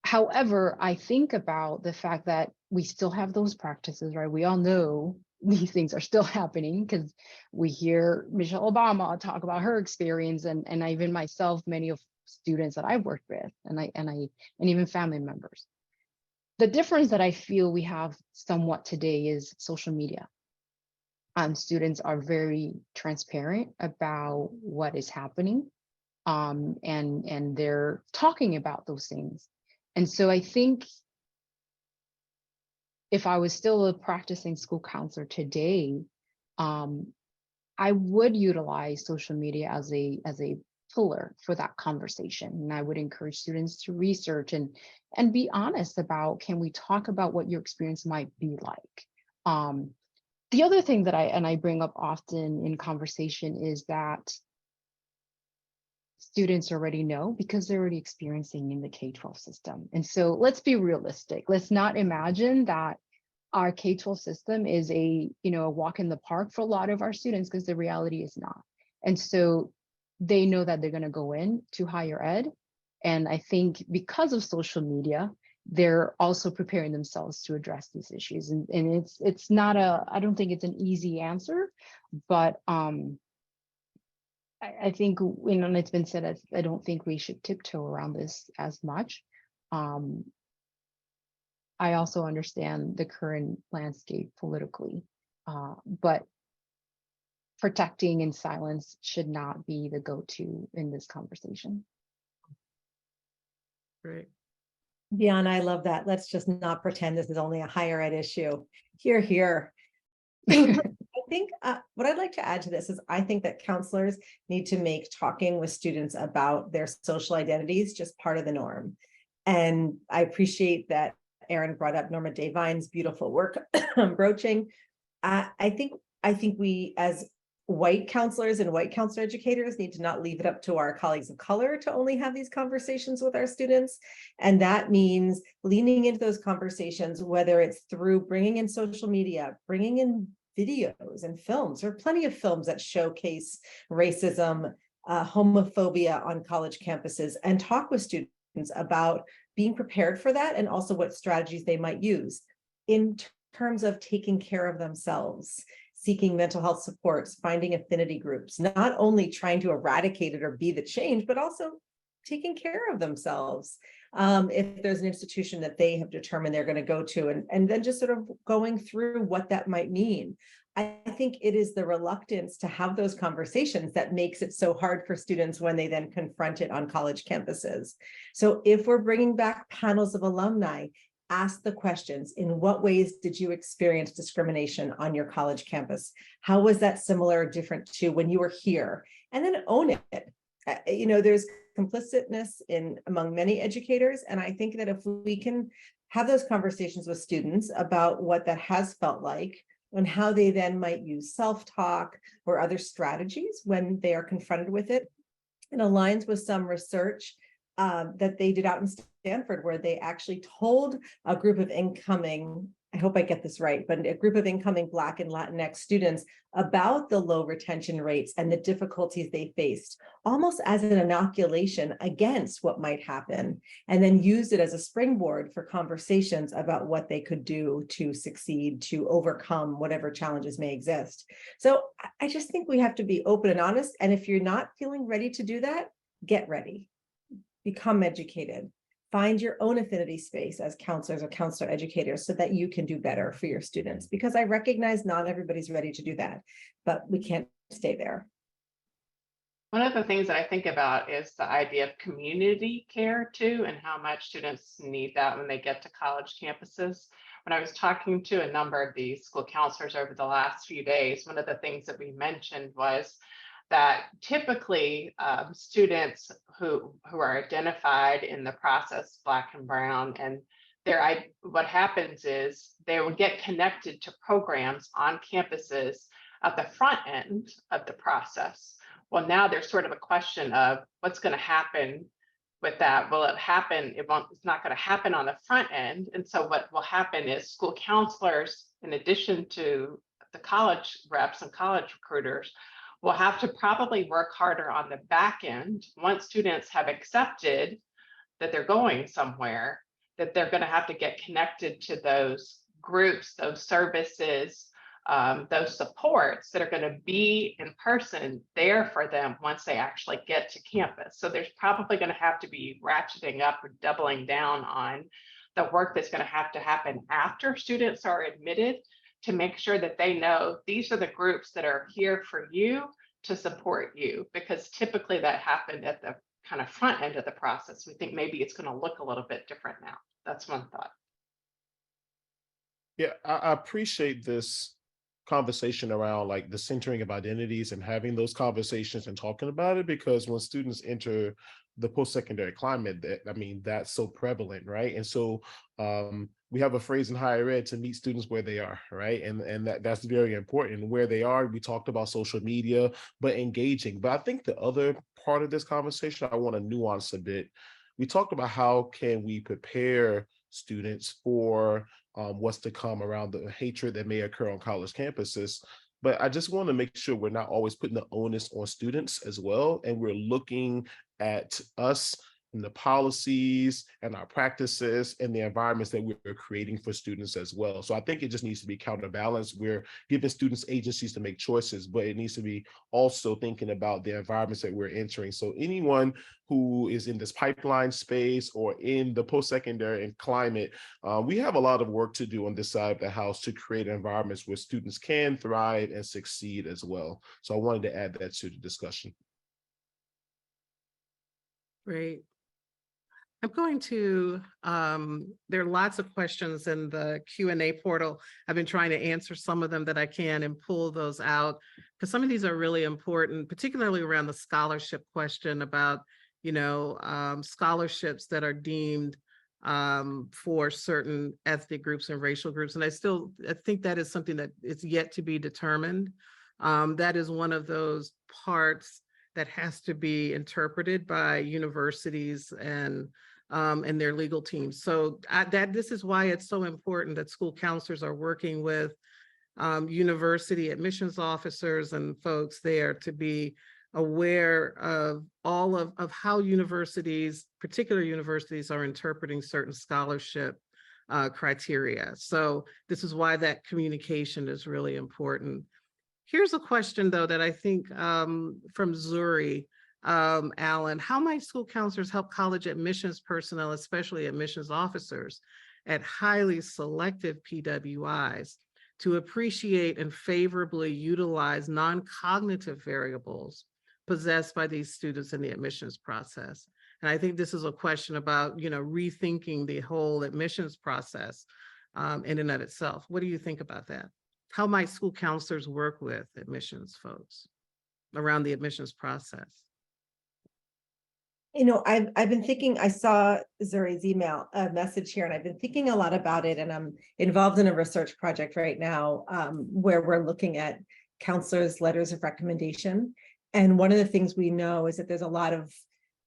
However, I think about the fact that we still have those practices, right? We all know these things are still happening because we hear Michelle Obama talk about her experience, and even myself, many of students that I've worked with, and even family members. The difference that I feel we have somewhat today is social media. Students are very transparent about what is happening, and they're talking about those things. And so I think if I was still a practicing school counselor today, I would utilize social media as a pillar for that conversation. And I would encourage students to research and be honest about, can we talk about what your experience might be like? The other thing that I bring up often in conversation is that students already know because they're already experiencing in the K-12 system. And so let's be realistic. Let's not imagine that our K-12 system is a walk in the park for a lot of our students, because the reality is not. And so they know that they're going to go in to higher ed. And I think because of social media, they're also preparing themselves to address these issues. And it's not I don't think it's an easy answer, but I think, and it's been said, I don't think we should tiptoe around this as much. I also understand the current landscape politically, but protecting in silence should not be the go-to in this conversation. Great. Deanna, I love that. Let's just not pretend this is only a higher ed issue. Here, here. I think what I'd like to add to this is I think that counselors need to make talking with students about their social identities just part of the norm. And I appreciate that Erin brought up Norma Devine's beautiful work on broaching. I think we as white counselors and white counselor educators need to not leave it up to our colleagues of color to only have these conversations with our students. And that means leaning into those conversations, whether it's through bringing in social media, bringing in videos and films. There are plenty of films that showcase racism, homophobia on college campuses, and talk with students about being prepared for that and also what strategies they might use in terms of taking care of themselves, seeking mental health supports, finding affinity groups, not only trying to eradicate it or be the change, but also taking care of themselves. If there's an institution that they have determined they're going to go to, and then just sort of going through what that might mean. I think it is the reluctance to have those conversations that makes it so hard for students when they then confront it on college campuses. So if we're bringing back panels of alumni, ask the questions. In what ways did you experience discrimination on your college campus? How was that similar or different to when you were here? And then own it. There's complicitness among many educators. And I think that if we can have those conversations with students about what that has felt like and how they then might use self-talk or other strategies when they are confronted with it, it aligns with some research that they did out in Stanford, where they actually told a group of incoming, I hope I get this right, but a group of incoming Black and Latinx students about the low retention rates and the difficulties they faced, almost as an inoculation against what might happen, and then used it as a springboard for conversations about what they could do to succeed, to overcome whatever challenges may exist. So I just think we have to be open and honest. And if you're not feeling ready to do that, get ready. Become educated, find your own affinity space as counselors or counselor educators so that you can do better for your students, because I recognize not everybody's ready to do that, but we can't stay there. One of the things that I think about is the idea of community care too, and how much students need that when they get to college campuses. When I was talking to a number of these school counselors over the last few days, one of the things that we mentioned was that typically students who are identified in the process, Black and Brown, and what happens is they will get connected to programs on campuses at the front end of the process. Well, now there's sort of a question of what's going to happen with that. Will it happen? It's not going to happen on the front end. And so what will happen is school counselors, in addition to the college reps and college recruiters, will have to probably work harder on the back end once students have accepted that they're going somewhere, that they're going to have to get connected to those groups, those services, those supports that are going to be in person there for them once they actually get to campus. So there's probably going to have to be ratcheting up or doubling down on the work that's going to happen after students are admitted, to make sure that they know these are the groups that are here for you to support you, because typically that happened at the kind of front end of the process. We think maybe it's going to look a little bit different now. That's one thought. Yeah, I appreciate this conversation around like the centering of identities and having those conversations and talking about it, because when students enter the post-secondary climate, that's so prevalent, right? And so we have a phrase in higher ed, to meet students where they are, right? And that's very important. Where they are, we talked about social media, but engaging. But I think the other part of this conversation I want to nuance a bit. We talked about how can we prepare students for what's to come around the hatred that may occur on college campuses. But I just want to make sure we're not always putting the onus on students as well. And we're looking at us and the policies and our practices and the environments that we're creating for students as well. So I think it just needs to be counterbalanced. We're giving students agencies to make choices, but it needs to be also thinking about the environments that we're entering. So anyone who is in this pipeline space or in the post-secondary and climate, we have a lot of work to do on this side of the house to create environments where students can thrive and succeed as well. So I wanted to add that to the discussion. Great. I'm going to, there are lots of questions in the Q&A portal. I've been trying to answer some of them that I can and pull those out because some of these are really important, particularly around the scholarship question about, scholarships that are deemed for certain ethnic groups and racial groups. And I think that is something that is yet to be determined. That is one of those parts that has to be interpreted by universities and their legal teams. So this is why it's so important that school counselors are working with university admissions officers and folks there to be aware of all of how universities, particular universities, are interpreting certain scholarship criteria. So this is why that communication is really important. Here's a question, though, that I think from Zuri, Alan, how might school counselors help college admissions personnel, especially admissions officers at highly selective PWIs, to appreciate and favorably utilize non-cognitive variables possessed by these students in the admissions process? And I think this is a question about, rethinking the whole admissions process in and of itself. What do you think about that? How might school counselors work with admissions folks around the admissions process? I've been thinking, I saw Zuri's email message here, and I've been thinking a lot about it. And I'm involved in a research project right now where we're looking at counselors' letters of recommendation. And one of the things we know is that there's a lot of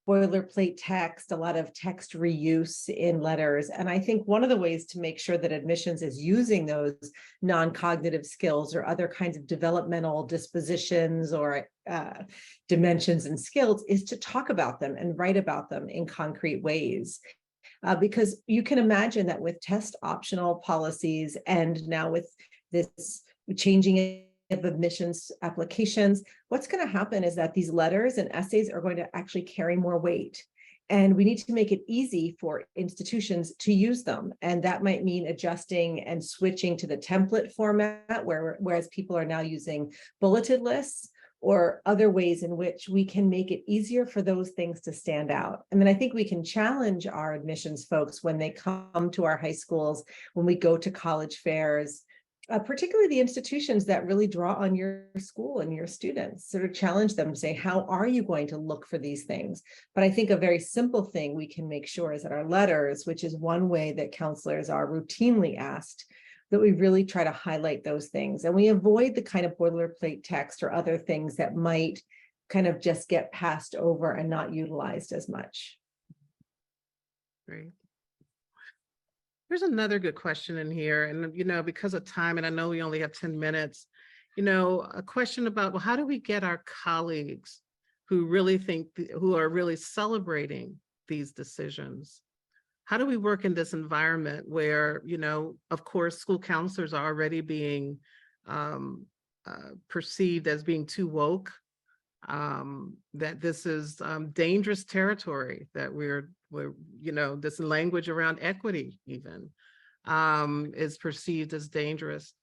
boilerplate text, a lot of text reuse in letters. And I think one of the ways to make sure that admissions is using those non-cognitive skills or other kinds of developmental dispositions or dimensions and skills is to talk about them and write about them in concrete ways. Because you can imagine that with test optional policies and now with this changing of admissions applications, what's going to happen is that these letters and essays are going to actually carry more weight. And we need to make it easy for institutions to use them. And that might mean adjusting and switching to the template format, whereas people are now using bulleted lists or other ways in which we can make it easier for those things to stand out. And then I think we can challenge our admissions folks when they come to our high schools, when we go to college fairs, particularly the institutions that really draw on your school and your students, sort of challenge them to say, how are you going to look for these things? But I think a very simple thing we can make sure is that our letters, which is one way that counselors are routinely asked, that we really try to highlight those things. And we avoid the kind of boilerplate text or other things that might kind of just get passed over and not utilized as much. Great. There's another good question in here. And, because of time, and I know we only have 10 minutes, a question about, well, how do we get our colleagues who really who are really celebrating these decisions? How do we work in this environment where, of course, school counselors are already being perceived as being too woke, that this is dangerous territory, that we're this language around equity even is perceived as dangerous.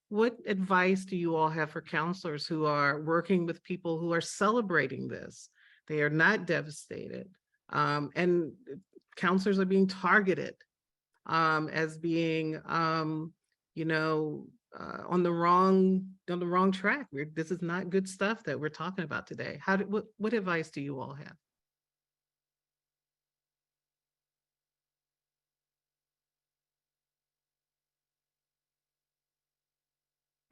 What advice do you all have for counselors who are working with people who are celebrating this? They are not devastated. And counselors are being targeted as being, on the wrong track. This is not good stuff that we're talking about today. What advice do you all have?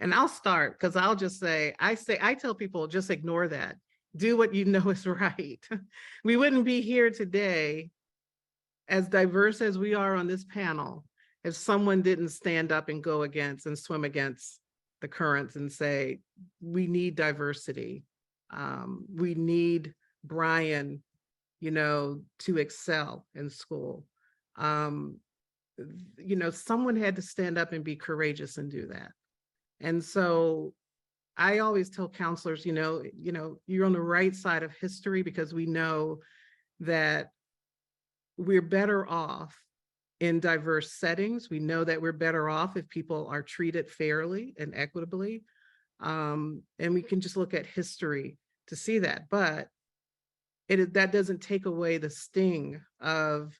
And I'll start because I'll just say, I tell people, just ignore that. Do what you know is right. We wouldn't be here today as diverse as we are on this panel if someone didn't stand up and go against and swim against the currents and say, we need diversity. We need Brian, to excel in school. Someone had to stand up and be courageous and do that. And so I always tell counselors, you're on the right side of history because we know that we're better off in diverse settings. We know that we're better off if people are treated fairly and equitably. And we can just look at history to see that. But that doesn't take away the sting of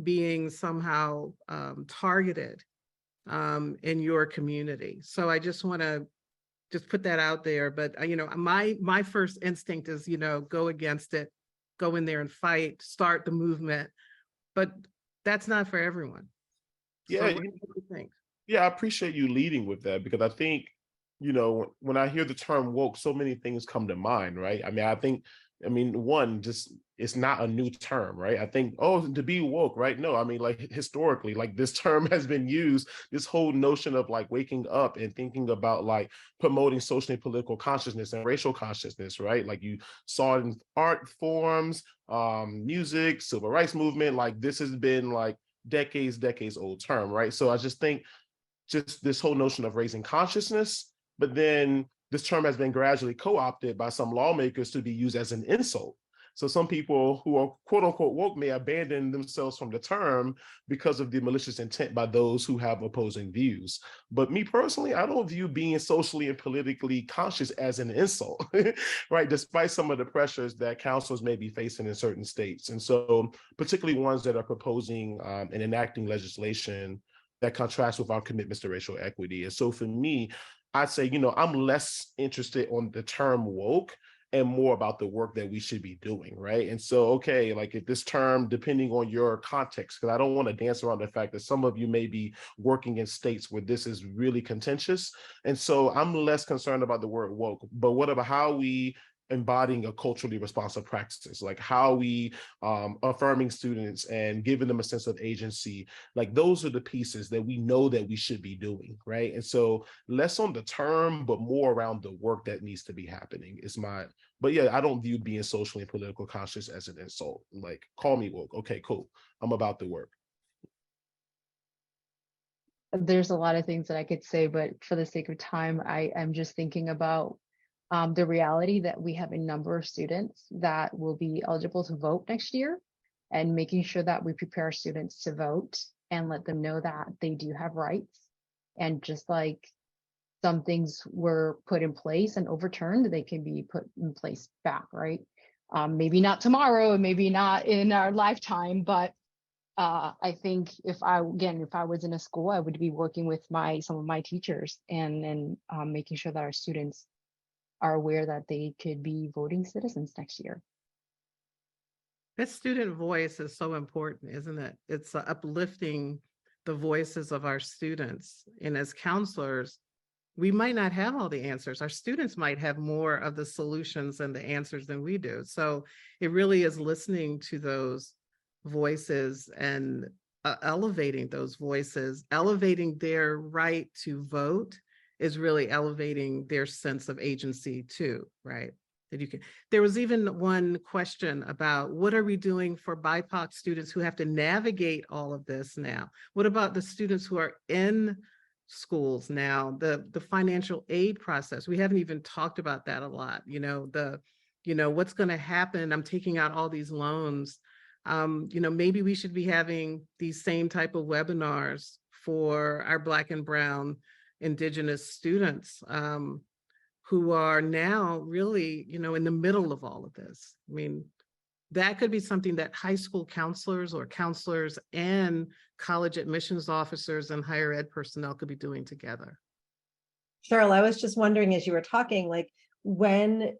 being somehow targeted in your community. So I just want to just put that out there. But my first instinct is, go against it, go in there and fight, start the movement. But that's not for everyone. Yeah, So what do you think? Yeah, I appreciate you leading with that, because I think, when I hear the term woke, so many things come to mind, right? One, just it's not a new term, right? I think, oh, to be woke, right? No, like historically, like this term has been used, this whole notion of like waking up and thinking about like promoting social and political consciousness and racial consciousness, right? Like you saw it in art forms, music, civil rights movement, like this has been like decades old term, right? So I just think just this whole notion of raising consciousness, but then this term has been gradually co-opted by some lawmakers to be used as an insult. So some people who are quote unquote woke may abandon themselves from the term because of the malicious intent by those who have opposing views. But me personally, I don't view being socially and politically conscious as an insult, right? Despite some of the pressures that councils may be facing in certain states. And so particularly ones that are proposing and enacting legislation that contrasts with our commitments to racial equity. And so for me, I'd say, I'm less interested on the term woke and more about the work that we should be doing, right? And so, okay, like if this term, depending on your context, because I don't want to dance around the fact that some of you may be working in states where this is really contentious. And so I'm less concerned about the word woke, but what about how we embodying a culturally responsive practices, like how we affirming students and giving them a sense of agency, like those are the pieces that we know that we should be doing, right? And so less on the term, but more around the work that needs to be happening is but yeah, I don't view being socially and political conscious as an insult. Like, call me woke. Okay, cool. I'm about the work. There's a lot of things that I could say, but for the sake of time, I am just thinking about the reality that we have a number of students that will be eligible to vote next year, and making sure that we prepare students to vote and let them know that they do have rights. And just like some things were put in place and overturned, they can be put in place back, right? Maybe not tomorrow, and maybe not in our lifetime, but I think if I was in a school, I would be working with some of my teachers and making sure that our students are aware that they could be voting citizens next year. That student voice is so important, isn't it? It's uplifting the voices of our students. And as counselors, we might not have all the answers. Our students might have more of the solutions and the answers than we do. So it really is listening to those voices and elevating those voices, elevating their right to vote is really elevating their sense of agency too, right? There was even one question about what are we doing for BIPOC students who have to navigate all of this now? What about the students who are in schools now, the financial aid process? We haven't even talked about that a lot. What's going to happen? I'm taking out all these loans. Maybe we should be having these same type of webinars for our Black and Brown Indigenous students who are now really, in the middle of all of this. I mean, that could be something that high school counselors or counselors and college admissions officers and higher ed personnel could be doing together. Cheryl, I was just wondering as you were talking, like when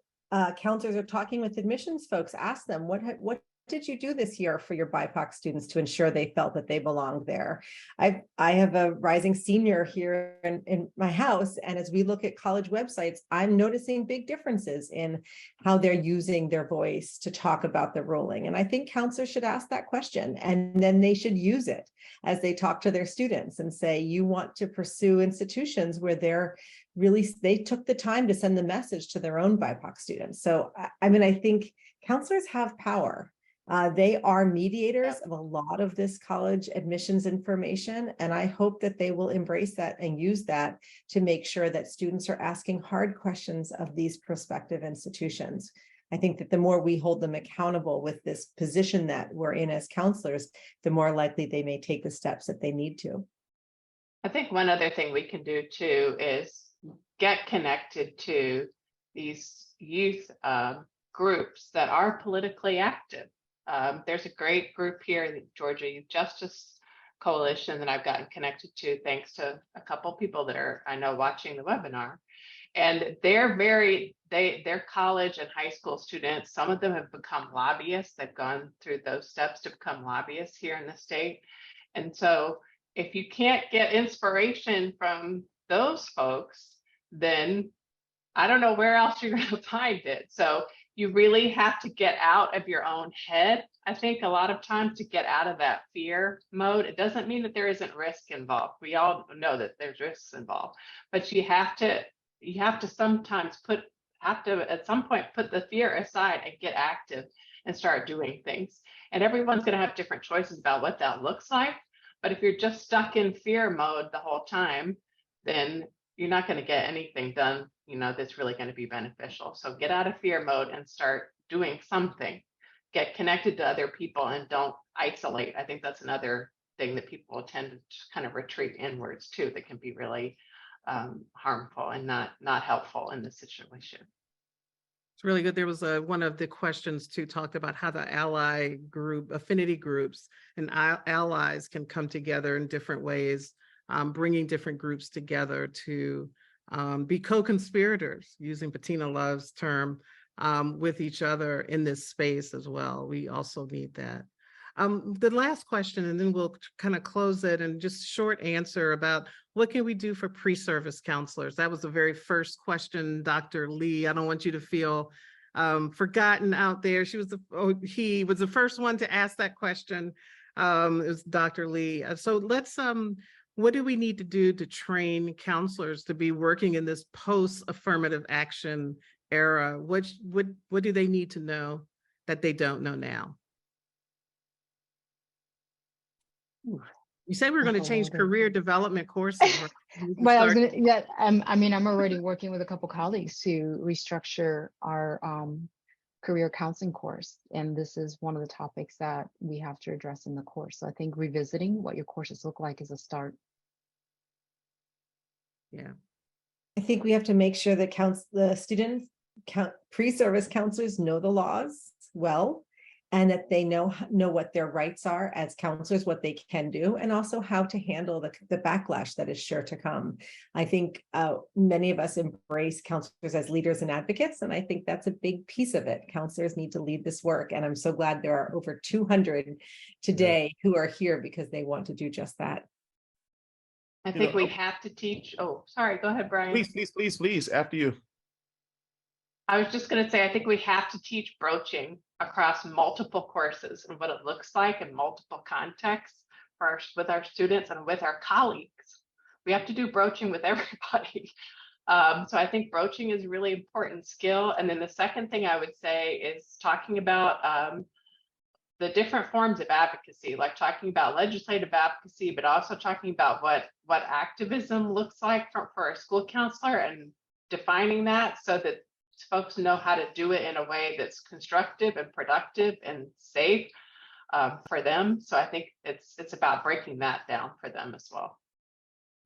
counselors are talking with admissions folks, ask them, what did you do this year for your BIPOC students to ensure they felt that they belonged there? I have a rising senior here in my house, and as we look at college websites, I'm noticing big differences in how they're using their voice to talk about the ruling. And I think counselors should ask that question, and then they should use it as they talk to their students and say, you want to pursue institutions where they took the time to send the message to their own BIPOC students. So, I think counselors have power. They are mediators of a lot of this college admissions information, and I hope that they will embrace that and use that to make sure that students are asking hard questions of these prospective institutions. I think that the more we hold them accountable with this position that we're in as counselors, the more likely they may take the steps that they need to. I think one other thing we can do too is get connected to these youth groups that are politically active. There's a great group here, the Georgia Youth Justice Coalition, that I've gotten connected to thanks to a couple people that are, I know, watching the webinar. And they're college and high school students. Some of them have become lobbyists. They've gone through those steps to become lobbyists here in the state. And so if you can't get inspiration from those folks, then I don't know where else you're going to find it. So you really have to get out of your own head. I think a lot of times to get out of that fear mode, it doesn't mean that there isn't risk involved. We all know that there's risks involved, but you have to sometimes at some point put the fear aside and get active and start doing things. And everyone's going to have different choices about what that looks like. But if you're just stuck in fear mode the whole time, then you're not going to get anything done, that's really going to be beneficial. So get out of fear mode and start doing something. Get connected to other people and don't isolate. I think that's another thing that people tend to kind of retreat inwards too, that can be really harmful and not helpful in this situation. It's really good. There was one of the questions too talked about how the ally group, affinity groups and allies can come together in different ways, bringing different groups together to be co-conspirators, using Bettina Love's term, with each other in this space as well. We also need that. The last question, and then we'll kind of close it, and just short answer about what can we do for pre-service counselors? That was the very first question, Dr. Lee. I don't want you to feel forgotten out there. He was the first one to ask that question. It was Dr. Lee. So let's, what do we need to do to train counselors to be working in this post-affirmative action era? What do they need to know that they don't know now? You said we were going to change career development courses. Well, I'm already working with a couple colleagues to restructure our career counseling course. And this is one of the topics that we have to address in the course. So I think revisiting what your courses look like is a start. Yeah. I think we have to make sure that the pre-service counselors know the laws well, and that they know what their rights are as counselors, what they can do, and also how to handle the backlash that is sure to come. I think many of us embrace counselors as leaders and advocates, and I think that's a big piece of it. Counselors need to lead this work, and I'm so glad there are over 200 today who are here because they want to do just that. I think we have to teach. Oh, sorry. Go ahead, Brian. Please. After you. I was just going to say, I think we have to teach broaching across multiple courses and what it looks like in multiple contexts with our students and with our colleagues. We have to do broaching with everybody. So I think broaching is a really important skill. And then the second thing I would say is talking about the different forms of advocacy, like talking about legislative advocacy, but also talking about what activism looks like for a school counselor and defining that so that folks know how to do it in a way that's constructive and productive and safe for them. So I think it's about breaking that down for them as well.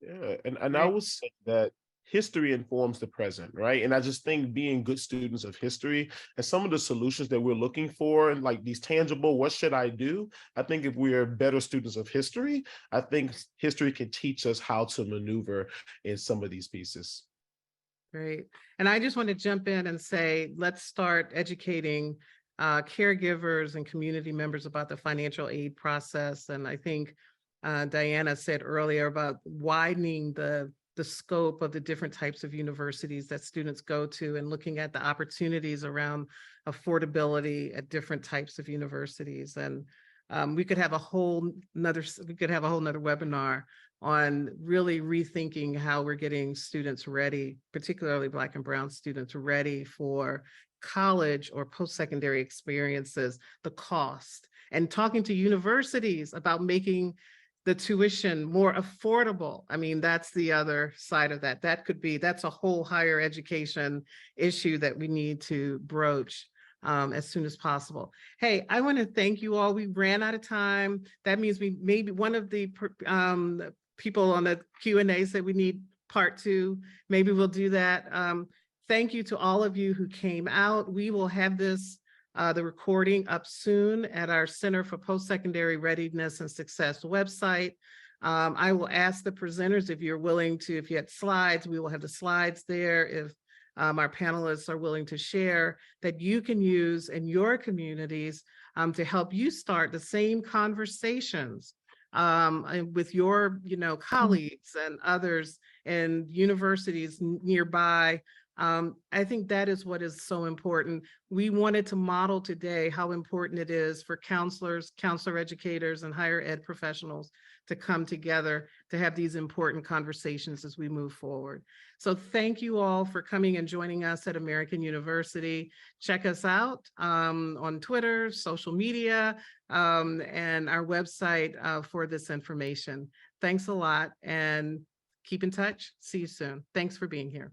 Yeah, and I would say that history informs the present, right? And I just think being good students of history and some of the solutions that we're looking for, and like these tangible, what should I do? I think if we're better students of history, I think history can teach us how to maneuver in some of these pieces. Great. And I just want to jump in and say, let's start educating caregivers and community members about the financial aid process. And I think Diana said earlier about widening the scope of the different types of universities that students go to and looking at the opportunities around affordability at different types of universities. And we could have a whole nother webinar on really rethinking how we're getting students ready, particularly Black and Brown students ready for college or post-secondary experiences, the cost, and talking to universities about making the tuition more affordable. I mean, that's the other side of that. That's a whole higher education issue that we need to broach as soon as possible. Hey, I want to thank you all. We ran out of time. That means we maybe one of the people on the Q&A said we need part 2. Maybe we'll do that. Thank you to all of you who came out. We will have this the recording up soon at our Center for Post-Secondary Readiness and Success website. I will ask the presenters if you're willing to, if you had slides, we will have the slides there. If our panelists are willing to share, that you can use in your communities to help you start the same conversations and with your, colleagues and others and universities nearby. I think that is what is so important. We wanted to model today how important it is for counselors, counselor educators, and higher ed professionals to come together to have these important conversations as we move forward. So thank you all for coming and joining us at American University. Check us out on Twitter, social media, and our website for this information. Thanks a lot and keep in touch. See you soon. Thanks for being here.